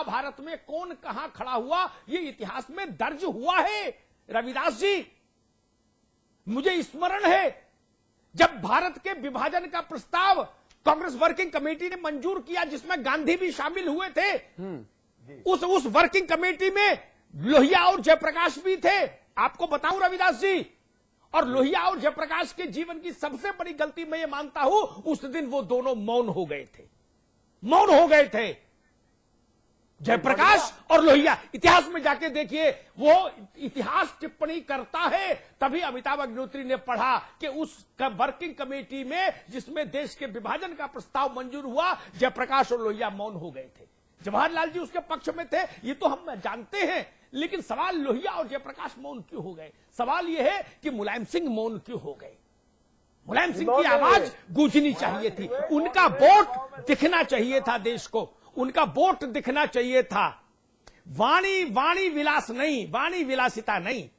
महाभारत में कौन कहां खड़ा हुआ, ये इतिहास में दर्ज हुआ है। रविदास जी, मुझे स्मरण है जब भारत के विभाजन का प्रस्ताव कांग्रेस वर्किंग कमेटी ने मंजूर किया, जिसमें गांधी भी शामिल हुए थे। उस वर्किंग कमेटी में लोहिया और जयप्रकाश भी थे। आपको बताऊं रविदास जी, और लोहिया और जयप्रकाश के जीवन की सबसे बड़ी गलती मैं ये मानता हूं, उस दिन वो दोनों मौन हो गए थे। मौन हो गए थे जयप्रकाश और लोहिया। इतिहास में जाके देखिए, वो इतिहास टिप्पणी करता है। तभी अमिताभ अग्निहोत्री ने पढ़ा कि उस वर्किंग कमेटी में जिसमें देश के विभाजन का प्रस्ताव मंजूर हुआ, जयप्रकाश और लोहिया मौन हो गए थे। जवाहरलाल जी उसके पक्ष में थे, ये तो हम जानते हैं। लेकिन सवाल लोहिया और जयप्रकाश मौन क्यों हो गए? सवाल यह है कि मुलायम सिंह मौन क्यों हो गए? मुलायम सिंह की आवाज गूंजनी चाहिए थी, उनका वोट दिखना चाहिए था देश को, उनका वोट दिखना चाहिए था। वाणी विलास नहीं, वाणी विलासिता नहीं,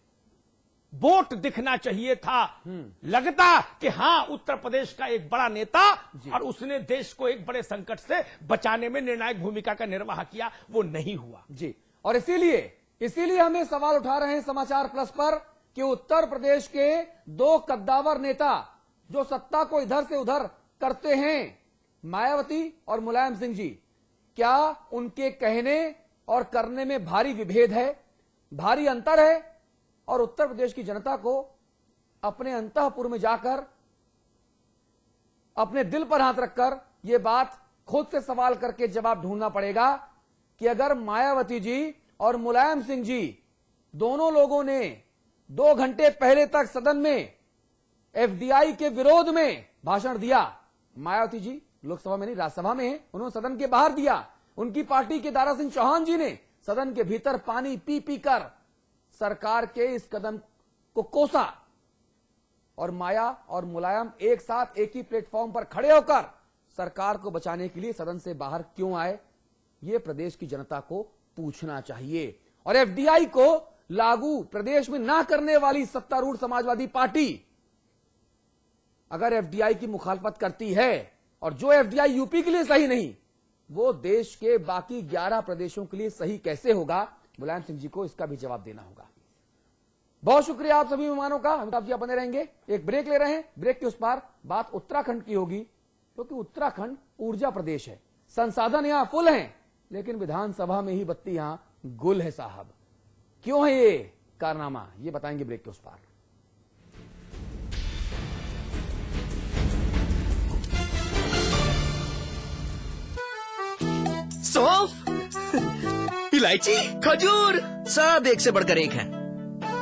वोट दिखना चाहिए था। लगता कि हां, उत्तर प्रदेश का एक बड़ा नेता और उसने देश को एक बड़े संकट से बचाने में निर्णायक भूमिका का निर्वाह किया, वो नहीं हुआ जी। और इसीलिए हमें सवाल उठा रहे हैं समाचार प्लस पर कि उत्तर प्रदेश के दो कद्दावर नेता जो सत्ता को इधर से उधर करते हैं, मायावती और मुलायम सिंह जी, क्या उनके कहने और करने में भारी विभेद है, भारी अंतर है? और उत्तर प्रदेश की जनता को अपने अंतःपुर में जाकर, अपने दिल पर हाथ रखकर यह बात खुद से सवाल करके जवाब ढूंढना पड़ेगा कि अगर मायावती जी और मुलायम सिंह जी दोनों लोगों ने 2 घंटे पहले तक सदन में एफडीआई के विरोध में भाषण दिया, मायावती जी लोकसभा में नहीं राज्यसभा में है, उन्होंने सदन के बाहर दिया, उनकी पार्टी के दारा सिंह चौहान जी ने सदन के भीतर पानी पी पी कर सरकार के इस कदम को कोसा, और माया और मुलायम एक साथ एक ही प्लेटफॉर्म पर खड़े होकर सरकार को बचाने के लिए सदन से बाहर क्यों आए, यह प्रदेश की जनता को पूछना चाहिए। और एफडीआई को लागू प्रदेश में ना करने वाली सत्तारूढ़ समाजवादी पार्टी अगर एफडीआई की मुखालफत करती है, और जो एफडीआई यूपी के लिए सही नहीं, वो देश के बाकी 11 प्रदेशों के लिए सही कैसे होगा? मुलायम सिंह जी को इसका भी जवाब देना होगा। बहुत शुक्रिया आप सभी मेहमानों का। अमिताभ जी आप बने रहेंगे, एक ब्रेक ले रहे हैं। ब्रेक के उस पार बात उत्तराखंड की होगी, क्योंकि उत्तराखंड ऊर्जा प्रदेश है, संसाधन यहां फुल हैं, लेकिन विधानसभा में ही बत्ती यहां गुल है साहब। क्यों है ये कारनामा, ये बताएंगे ब्रेक के उस पार। सौंफ, इलायची, खजूर, सब एक से बढ़कर एक हैं,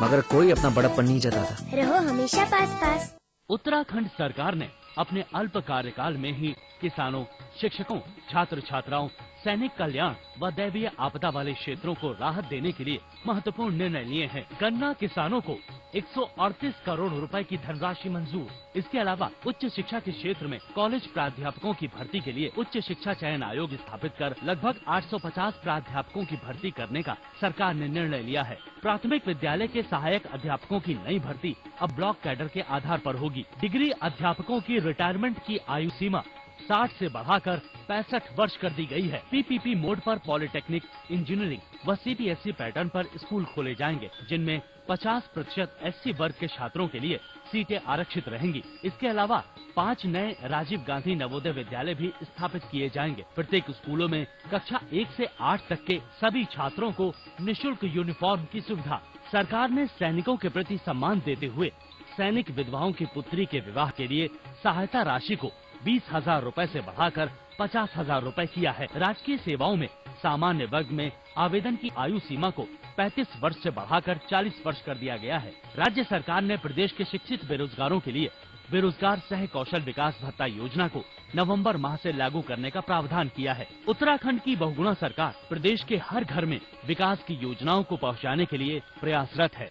मगर कोई अपना बड़प्पन नहीं जताता। रहो हमेशा पास पास। उत्तराखंड सरकार ने अपने अल्प कार्यकाल में ही किसानों, शिक्षकों, छात्र छात्राओं, सैनिक कल्याण व दैवीय आपदा वाले क्षेत्रों को राहत देने के लिए महत्वपूर्ण निर्णय लिए हैं। गन्ना किसानों को 138 करोड़ रुपए की धनराशि मंजूर। इसके अलावा उच्च शिक्षा के क्षेत्र में कॉलेज प्राध्यापकों की भर्ती के लिए उच्च शिक्षा चयन आयोग स्थापित कर लगभग 850 प्राध्यापकों की भर्ती करने का सरकार ने निर्णय लिया है। प्राथमिक विद्यालय के सहायक अध्यापकों की नई भर्ती अब ब्लॉक कैडर के आधार पर होगी। डिग्री अध्यापकों की रिटायरमेंट की आयु सीमा 60 से बढ़ाकर 65 वर्ष कर दी गई है। पीपीपी मोड पर पॉलिटेक्निक, इंजीनियरिंग व सीबीएसई पैटर्न पर स्कूल खोले जाएंगे, जिनमें 50% एससी वर्ग के छात्रों के लिए सीटें आरक्षित रहेंगी। इसके अलावा 5 नए राजीव गांधी नवोदय विद्यालय भी स्थापित किए जाएंगे। प्रत्येक स्कूलों में कक्षा 1 से 8 तक के सभी छात्रों को निःशुल्क यूनिफॉर्म की सुविधा। सरकार ने सैनिकों के प्रति सम्मान देते हुए सैनिक विधवाओं की पुत्री के विवाह के लिए सहायता राशि को 20,000 रूपए से बढ़ाकर 50,000 रूपए किया है। राजकीय सेवाओं में सामान्य वर्ग में आवेदन की आयु सीमा को 35 वर्ष से बढ़ाकर 40 वर्ष कर दिया गया है। राज्य सरकार ने प्रदेश के शिक्षित बेरोजगारों के लिए बेरोजगार सह कौशल विकास भत्ता योजना को नवंबर माह से लागू करने का प्रावधान किया है। उत्तराखंड की बहुगुणा सरकार प्रदेश के हर घर में विकास की योजनाओं को पहुँचाने के लिए प्रयासरत है।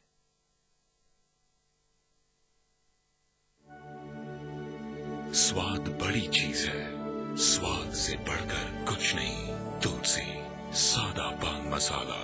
स्वाद बड़ी चीज है, स्वाद से बढ़कर कुछ नहीं। तुलसी सादा पान मसाला।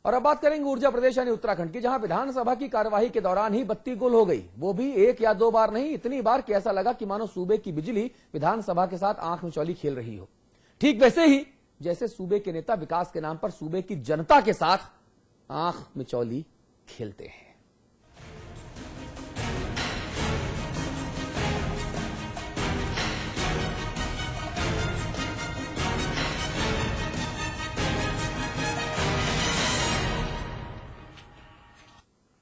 और अब बात करेंगे ऊर्जा प्रदेश यानी उत्तराखंड की, जहां विधानसभा की कार्यवाही के दौरान ही बत्ती गुल हो गई। वो भी एक या दो बार नहीं, इतनी बार कि ऐसा लगा कि मानो सूबे की बिजली विधानसभा के साथ आंख मिचौली खेल रही हो। ठीक वैसे ही जैसे सूबे के नेता विकास के नाम पर सूबे की जनता के साथ आंख मिचौली खेलते हैं।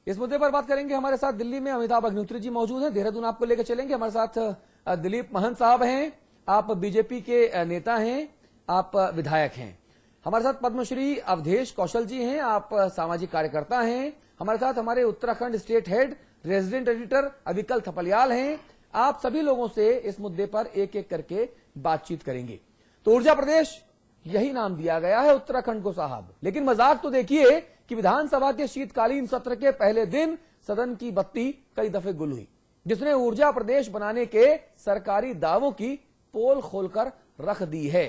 इस मुद्दे पर बात करेंगे। हमारे साथ दिल्ली में अमिताभ अग्निहोत्री जी मौजूद हैं, देहरादून आपको लेकर चलेंगे। हमारे साथ दिलीप महंत साहब हैं, आप बीजेपी के नेता हैं, आप विधायक हैं। हमारे साथ पद्मश्री अवधेश कौशल जी हैं, आप सामाजिक कार्यकर्ता हैं। हमारे साथ हमारे Uttarakhand state head resident editor Avikal Thapliyal हैं। आप सभी लोगों से इस मुद्दे पर एक एक करके बातचीत करेंगे। तो ऊर्जा प्रदेश यही नाम दिया गया है उत्तराखंड को साहब, लेकिन मजाक तो देखिए कि विधानसभा के शीतकालीन सत्र के पहले दिन सदन की बत्ती कई दफे गुल हुई, जिसने ऊर्जा प्रदेश बनाने के सरकारी दावों की पोल खोलकर रख दी है।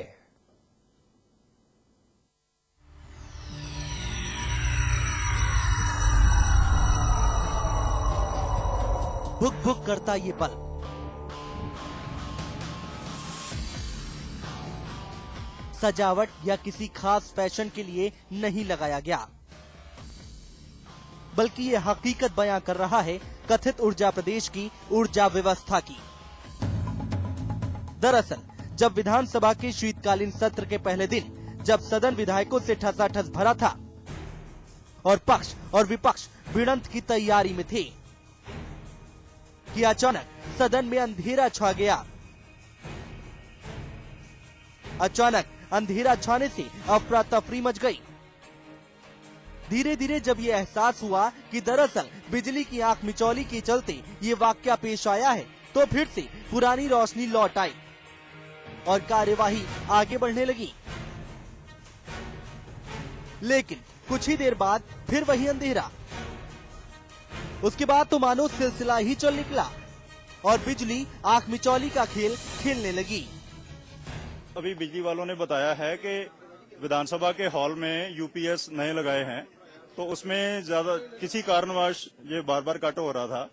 भुक भुक करता ये बल्ब, सजावट या किसी खास फैशन के लिए नहीं लगाया गया, बल्कि ये हकीकत बयां कर रहा है कथित ऊर्जा प्रदेश की ऊर्जा व्यवस्था की। दरअसल जब विधानसभा के शीतकालीन सत्र के पहले दिन जब सदन विधायकों से ठसाठस भरा था और पक्ष और विपक्ष भिड़ंत की तैयारी में थे कि अचानक सदन में अंधेरा छा गया। अचानक अंधेरा छाने से अफरा तफरी मच गई। धीरे धीरे जब ये एहसास हुआ कि दरअसल बिजली की आंख मिचौली के चलते ये वाकया पेश आया है, तो फिर से पुरानी रोशनी लौट आई और कार्यवाही आगे बढ़ने लगी। लेकिन कुछ ही देर बाद फिर वही अंधेरा। उसके बाद तो मानो सिलसिला ही चल निकला और बिजली आंख मिचौली का खेल खेलने लगी। अभी बिजली वालों ने बताया है कि विधानसभा के हॉल में यूपीएस नए लगाए हैं, तो उसमें ज्यादा किसी कारणवश ये बार बार कट हो रहा था।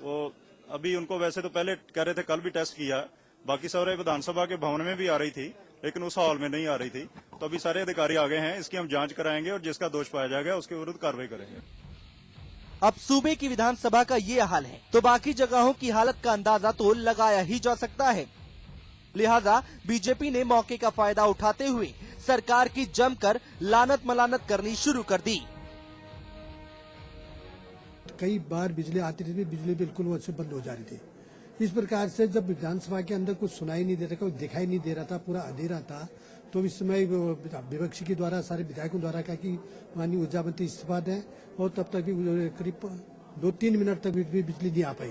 वो अभी उनको वैसे तो पहले कह रहे थे कल भी टेस्ट किया, बाकी सारे विधानसभा के भवन में भी आ रही थी, लेकिन उस हॉल में नहीं आ रही थी। तो अभी सारे अधिकारी आ गए हैं, इसकी हम जांच कराएंगे और जिसका दोष पाया जाएगा उसके विरुद्ध कार्रवाई करेंगे। अब सूबे की विधानसभा का ये हाल है तो बाकी जगहों की हालत का अंदाजा तो लगाया ही जा सकता है। लिहाजा बीजेपी ने मौके का फायदा उठाते हुए सरकार की जमकर लानत मलानत करनी शुरू कर दी। कई बार बिजली आती थी, बिजली बिल्कुल वो बंद हो जा रही थी। इस प्रकार से जब विधानसभा के अंदर कुछ सुनाई नहीं दे रहा, कुछ दिखाई नहीं दे रहा था, पूरा अंधेरा था, तो इस समय विपक्षी के द्वारा सारे विधायकों द्वारा कहा कि माननीय ऊर्जा मंत्री इस्तीफा दें, और तब तक भी करीब 2-3 मिनट तक भी बिजली नहीं आ पाई।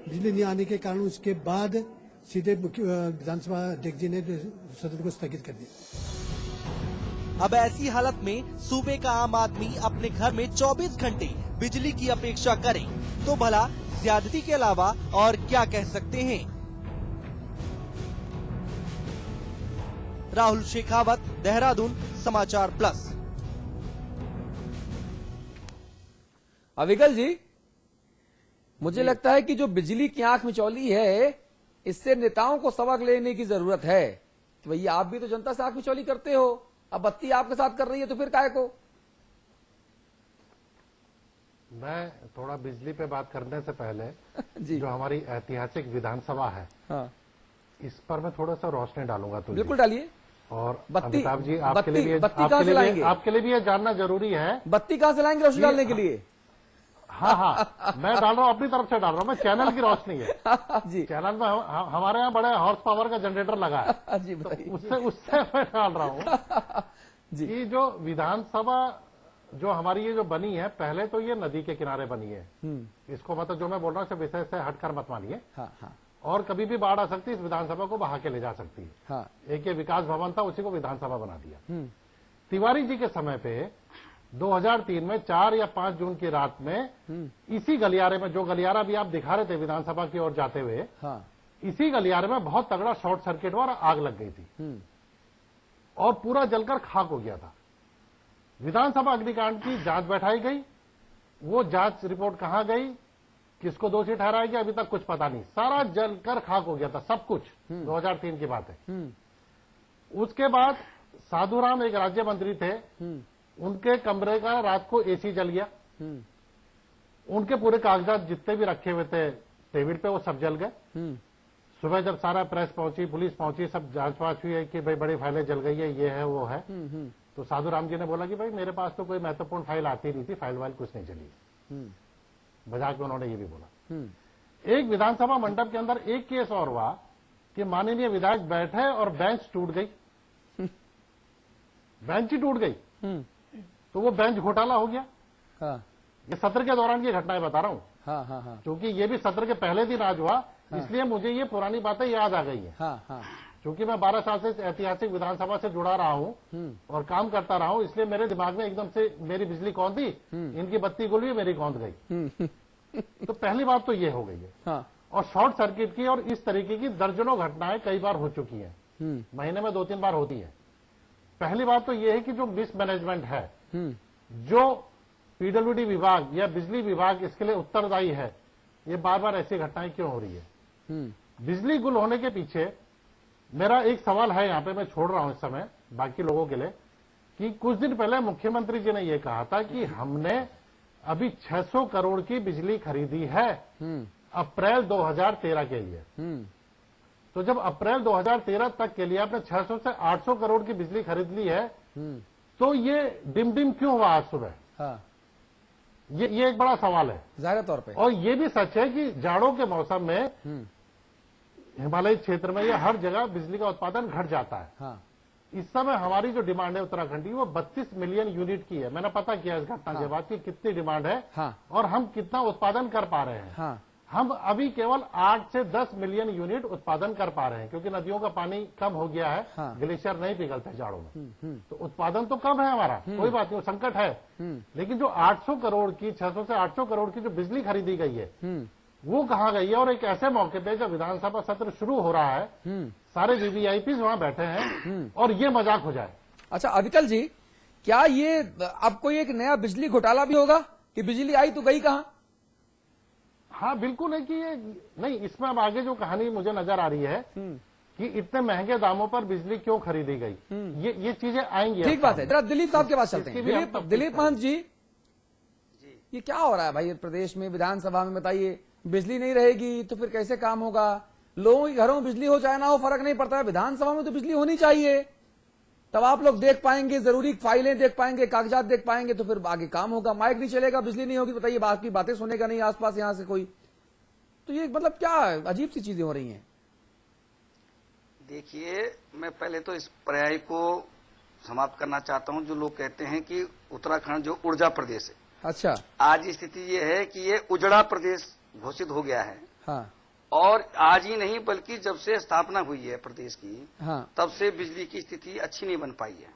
बिजली नहीं आने के कारण उसके बाद सीधे विधानसभा अध्यक्ष जी ने सदन को स्थगित कर दिया। अब ऐसी हालत में सूबे का आम आदमी अपने घर में 24 घंटे बिजली की अपेक्षा करे तो भला ज्यादती के अलावा और क्या कह सकते हैं। राहुल शेखावत, देहरादून, समाचार प्लस। अविकल जी, मुझे लगता है कि जो बिजली की आंख मिचौली है, इससे नेताओं को सबक लेने की जरूरत है कि भैया आप भी तो जनता से आंख मिचौली करते हो, अब बत्ती आपके साथ कर रही है तो फिर काहे को। मैं थोड़ा बिजली पे बात करने से पहले जी। जो हमारी ऐतिहासिक विधानसभा है, हाँ। इस पर मैं थोड़ा सा रोशनी डालूंगा। तो बिल्कुल डालिए। और बत्ती अमिताभ जी, आपके लिए भी आपके लिए भी ये जानना जरूरी है। बत्ती कहां से लाएंगे रोशनी डालने के लिए? हाँ हाँ, मैं डाल रहा हूँ, अपनी तरफ से डाल रहा हूँ, मैं चैनल की रोशनी है जी। चैनल में हमारे यहाँ बड़े हॉर्स पावर का जनरेटर लगा है जी, तो उससे मैं डाल रहा हूँ जी। कि जो विधानसभा जो हमारी ये जो बनी है, पहले तो ये नदी के किनारे बनी है। इसको मतलब जो मैं बोल रहा हूँ विषय से हटकर मत मानिए। हाँ, हाँ। और कभी भी बाढ़ आ सकती है, इस विधानसभा को बहा के ले जा सकती है। हाँ। एक ये विकास भवन था, उसी को विधानसभा बना दिया। तिवारी जी के समय पे 2003 में 4 या 5 जून की रात में इसी गलियारे में, जो गलियारा भी आप दिखा रहे थे विधानसभा की ओर जाते हुए, हाँ। इसी गलियारे में बहुत तगड़ा शॉर्ट सर्किट हुआ और आग लग गई थी और पूरा जलकर खाक हो गया था। विधानसभा अग्निकांड की जांच बैठाई गई, वो जांच रिपोर्ट कहां गई, किसको दोषी ठहराया गया, अभी तक कुछ पता नहीं। सारा जलकर खाक हो गया था सब कुछ। 2003 की बात है। उसके बाद साधुराम एक राज्य मंत्री थे, उनके कमरे का रात को एसी जल गया, उनके पूरे कागजात जितने भी रखे हुए थे टेबल पे वो सब जल गए। सुबह जब सारा प्रेस पहुंची, पुलिस पहुंची, सब जांच वाच हुई है कि भाई बड़ी फाइलें जल गई है, ये है वो है, तो साधुराम जी ने बोला कि भाई मेरे पास तो कोई महत्वपूर्ण फाइल आती नहीं थी, फाइल वाइल कुछ नहीं चली। मजाक में उन्होंने ये भी बोला। एक विधानसभा मंडप के अंदर एक केस और हुआ कि माननीय विधायक बैठे और बेंच टूट गई, बेंच ही टूट गई, तो वो बेंच घोटाला हो गया। हाँ ये सत्र के दौरान की घटनाएं बता रहा हूं, हाँ हाँ हाँ क्योंकि ये भी सत्र के पहले दिन आज हुआ, इसलिए मुझे ये पुरानी बातें याद आ गई है। हाँ हाँ क्योंकि मैं 12 साल से ऐतिहासिक विधानसभा से जुड़ा रहा हूं और काम करता रहा हूं, इसलिए मेरे दिमाग में एकदम से मेरी बिजली कौन थी, इनकी बत्ती गुल हुई, मेरी कौन गई। तो पहली बात तो ये हो गई है। हाँ और शॉर्ट सर्किट की और इस तरीके की दर्जनों घटनाएं कई बार हो चुकी हैं, महीने में 2-3 बार होती है। पहली बात तो ये है कि जो मिसमैनेजमेंट है, जो पीडब्ल्यूडी विभाग या बिजली विभाग इसके लिए उत्तरदायी है, ये बार बार ऐसी घटनाएं क्यों हो रही है। बिजली गुल होने के पीछे मेरा एक सवाल है, यहां पे मैं छोड़ रहा हूं इस समय बाकी लोगों के लिए, कि कुछ दिन पहले मुख्यमंत्री जी ने यह कहा था कि हमने अभी 600 करोड़ की बिजली खरीदी है अप्रैल 2013 के लिए। तो जब अप्रैल 2013 तक के लिए आपने 600 से 800 करोड़ की बिजली खरीद ली है, तो ये डिम क्यों हुआ आज सुबह। हाँ ये एक बड़ा सवाल है जाहिर तौर पे। और ये भी सच है कि जाड़ों के मौसम में हिमालयी क्षेत्र में या हर जगह बिजली का उत्पादन घट जाता है। हाँ इस समय हमारी जो डिमांड है उत्तराखंड की, वो 32 मिलियन यूनिट की है। मैंने पता किया इस घटना के बाद कि कितनी डिमांड है हाँ और हम कितना उत्पादन कर पा रहे हैं। हाँ हम अभी केवल 8 से 10 मिलियन यूनिट उत्पादन कर पा रहे हैं, क्योंकि नदियों का पानी कम हो गया है। हाँ। ग्लेशियर नहीं पिघलते जाड़ों में, तो उत्पादन तो कम है हमारा, कोई बात नहीं, वो संकट है। लेकिन जो 800 करोड़ की 600 से 800 करोड़ की जो बिजली खरीदी गई है, वो कहाँ गई है। और एक ऐसे मौके पे जब विधानसभा सत्र शुरू हो रहा है, सारे वीवीआईपी वहां बैठे हैं और ये मजाक हो जाए। अच्छा अविकल जी, क्या ये अब कोई एक नया बिजली घोटाला भी होगा कि बिजली आई तो गई कहाँ। हाँ बिल्कुल है कि ये नहीं, इसमें अब आगे जो कहानी मुझे नजर आ रही है कि इतने महंगे दामों पर बिजली क्यों खरीदी गई, ये चीजें आएंगी। ठीक बात है, जरा दिलीप साहब के पास चलते इसकी हैं। भी हम दिलीप तब दिलीप महंत जी, ये क्या हो रहा है भाई प्रदेश में, विधानसभा में बताइए। बिजली नहीं रहेगी तो फिर कैसे काम होगा। लोगों के घरों में बिजली हो चाहे ना हो फर्क नहीं पड़ता है, विधानसभा में तो बिजली होनी चाहिए, तब आप लोग देख पाएंगे, जरूरी फाइलें देख पाएंगे, कागजात देख पाएंगे, तो फिर आगे काम होगा। माइक नहीं चलेगा, बिजली नहीं होगी, बताइए बात की बातें सुनेगा नहीं आसपास यहां से कोई। तो ये मतलब क्या अजीब सी चीजें हो रही हैं। देखिए, मैं पहले तो इस पर्याय को समाप्त करना चाहता हूं, जो लोग कहते हैं कि उत्तराखंड जो ऊर्जा प्रदेश है। अच्छा, आज स्थिति ये है कि ये उजड़ा प्रदेश घोषित हो गया है। हाँ और आज ही नहीं बल्कि जब से स्थापना हुई है प्रदेश की, हाँ तब से बिजली की स्थिति अच्छी नहीं बन पाई है।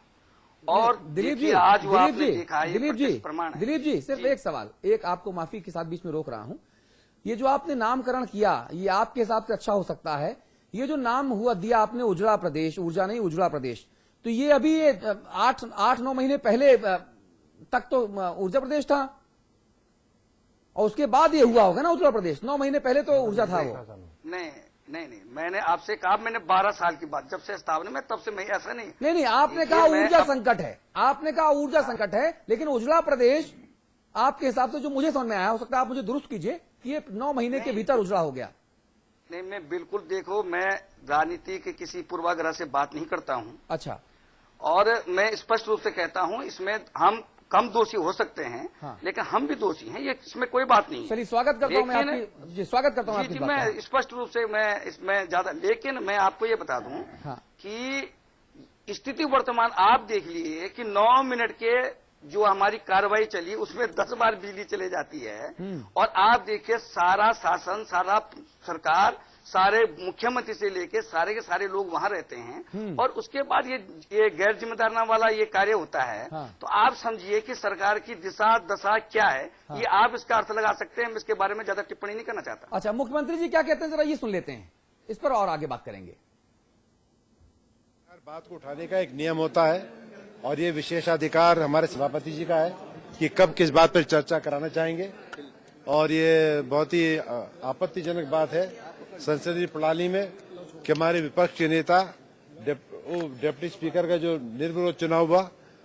और दिलीप जी, देखिए, आज वो दिलीप आपने जी, देखा है, दिलीप जी, प्रत्यक्ष प्रमाण है। दिलीप जी, सिर्फ एक सवाल, एक आपको माफी के साथ बीच में रोक रहा हूं। ये जो आपने नामकरण किया, ये आपके हिसाब से अच्छा हो सकता है। ये जो नाम हुआ दिया आपने उजड़ा प्रदेश, ऊर्जा नहीं उजड़ा प्रदेश, तो ये अभी 8-9 महीने पहले तक तो ऊर्जा प्रदेश था, और उसके बाद ये हुआ होगा ना उजड़ा प्रदेश। 9 महीने पहले तो ऊर्जा था वो। नहीं, मैंने आपसे कहा, मैंने 12 साल की बात, जब से स्थापना में तब से मैं ऐसा नहीं। आपने कहा ऊर्जा संकट है, आपने कहा ऊर्जा संकट है, लेकिन उजड़ा प्रदेश आपके हिसाब से जो मुझे समझ में आया, हो सकता है आप मुझे दुरुस्त कीजिए, ये 9 महीने के भीतर उजड़ा हो गया। नहीं, मैं बिल्कुल, देखो, मैं राजनीति के किसी पूर्वाग्रह से बात नहीं करता हूं। अच्छा, और मैं स्पष्ट रूप से कहता हूं, इसमें हम कम दोषी हो सकते हैं, हाँ। लेकिन हम भी दोषी हैं, ये इसमें कोई बात नहीं है। चलिए, स्वागत करता हूं मैं आपकी, जी स्वागत करता हूं आपकी जी, बात का। मैं स्पष्ट रूप से मैं इसमें ज्यादा, लेकिन मैं आपको ये बता दूं हाँ। कि स्थिति वर्तमान आप देख लीजिए कि 9 मिनट के जो हमारी कार्रवाई चली उसमें 10 बार बिजली चले जाती है। और आप देखिए, सारा शासन, सारा सरकार, सारे मुख्यमंत्री से लेके सारे के सारे लोग वहां रहते हैं, और उसके बाद ये गैर जिम्मेदारना वाला ये कार्य होता है। हाँ। तो आप समझिए कि सरकार की दिशा दशा क्या है। हाँ। ये आप इसका अर्थ लगा सकते हैं, मैं इसके बारे में ज्यादा टिप्पणी नहीं करना चाहता। अच्छा, मुख्यमंत्री जी क्या कहते हैं, जरा ये सुन लेते हैं, इस पर और आगे बात करेंगे। बात को उठाने का एक नियम होता है, और ये विशेषाधिकार हमारे सभापति जी का है कि कब किस बात पर चर्चा कराना चाहेंगे। और ये बहुत ही आपत्तिजनक बात है संसदीय प्रणाली में कि हमारे विपक्ष के नेता डिप्टी स्पीकर का जो निर्विरोध चुनाव हुआ